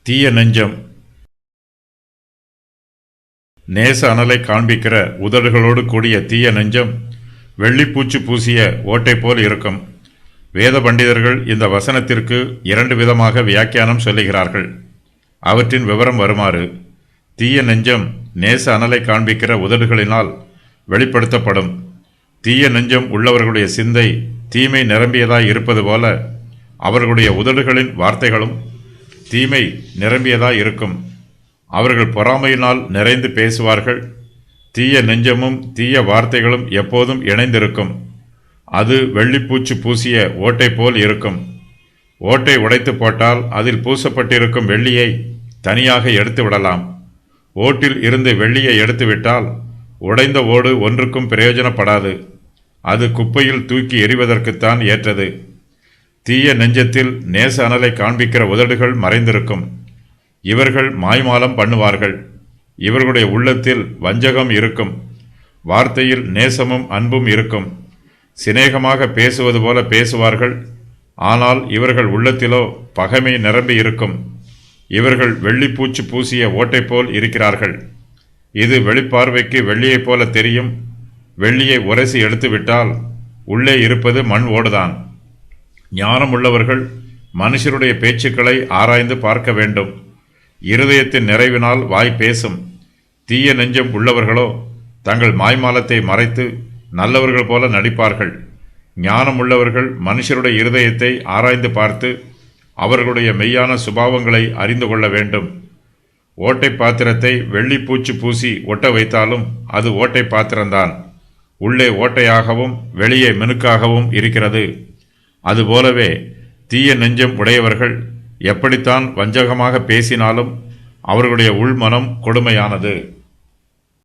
தீய நெஞ்சம். நேச அனலை காண்பிக்கிற உதடுகளோடு கூடிய தீய நெஞ்சம் வெள்ளிப்பூச்சு பூசிய ஓட்டை போல் இருக்கும். வேத பண்டிதர்கள் இந்த வசனத்திற்கு 2 விதமாக வியாக்கியானம் சொல்லுகிறார்கள். அவற்றின் விவரம் வருமாறு: தீய நெஞ்சம் நேச அனலை காண்பிக்கிற உதடுகளினால் வெளிப்படுத்தப்படும். தீய நெஞ்சம் உள்ளவர்களுடைய சிந்தை தீமை நிரம்பியதாய் இருப்பது போல அவர்களுடைய உதடுகளின் வார்த்தைகளும் தீமை நிரம்பியதாய் இருக்கும். அவர்கள் பொறாமையினால் நிறைந்து பேசுவார்கள். தீய நெஞ்சமும் தீய வார்த்தைகளும் எப்போதும் இணைந்திருக்கும். அது வெள்ளிப்பூச்சு பூசிய ஓட்டை போல் இருக்கும். ஓட்டை உடைத்து போட்டால் அதில் பூசப்பட்டிருக்கும் வெள்ளியை தனியாக எடுத்து விடலாம். ஓட்டில் இருந்து வெள்ளியை எடுத்துவிட்டால் உடைந்த ஓடு ஒன்றுக்கும் பிரயோஜனப்படாது. அது குப்பையில் தூக்கி எறிவதற்குத்தான் ஏற்றது. தீய நெஞ்சத்தில் நேச அனலை காண்பிக்கிற உதடுகள் மறைந்திருக்கும். இவர்கள் மாய்மாலம் பண்ணுவார்கள். இவர்களுடைய உள்ளத்தில் வஞ்சகம் இருக்கும். வார்த்தையில் நேசமும் அன்பும் இருக்கும். சிநேகமாக பேசுவது போல பேசுவார்கள். ஆனால் இவர்கள் உள்ளத்திலோ பகைமை நிரம்பி இருக்கும். இவர்கள் வெள்ளிப்பூச்சு பூசிய ஓட்டை போல் இருக்கிறார்கள். இது வெளிப்பார்வைக்கு வெள்ளியைப் போல தெரியும். வெள்ளியை உரசி எடுத்துவிட்டால் உள்ளே இருப்பது மண் ஓடுதான். ஞானம் உள்ளவர்கள் மனுஷருடைய பேச்சுக்களை ஆராய்ந்து பார்க்க வேண்டும். இருதயத்தின் நிறைவினால் வாய் பேசும். தீய நெஞ்சம் உள்ளவர்களோ தங்கள் மாய்மாலத்தை மறைத்து நல்லவர்கள் போல நடிப்பார்கள். ஞானம் உள்ளவர்கள் மனுஷருடைய இருதயத்தை ஆராய்ந்து பார்த்து அவர்களுடைய மெய்யான சுபாவங்களை அறிந்து கொள்ள வேண்டும். ஓட்டை பாத்திரத்தை வெள்ளிப்பூச்சு பூசி ஒட்ட வைத்தாலும் அது ஓட்டை பாத்திரம்தான். உள்ளே ஓட்டையாகவும் வெளியே மினுக்காகவும் இருக்கிறது. அதுபோலவே தீய நெஞ்சம் உடையவர்கள் எப்படித்தான் வஞ்சகமாக பேசினாலும் அவர்களுடைய உள்மனம் கொடுமையானது.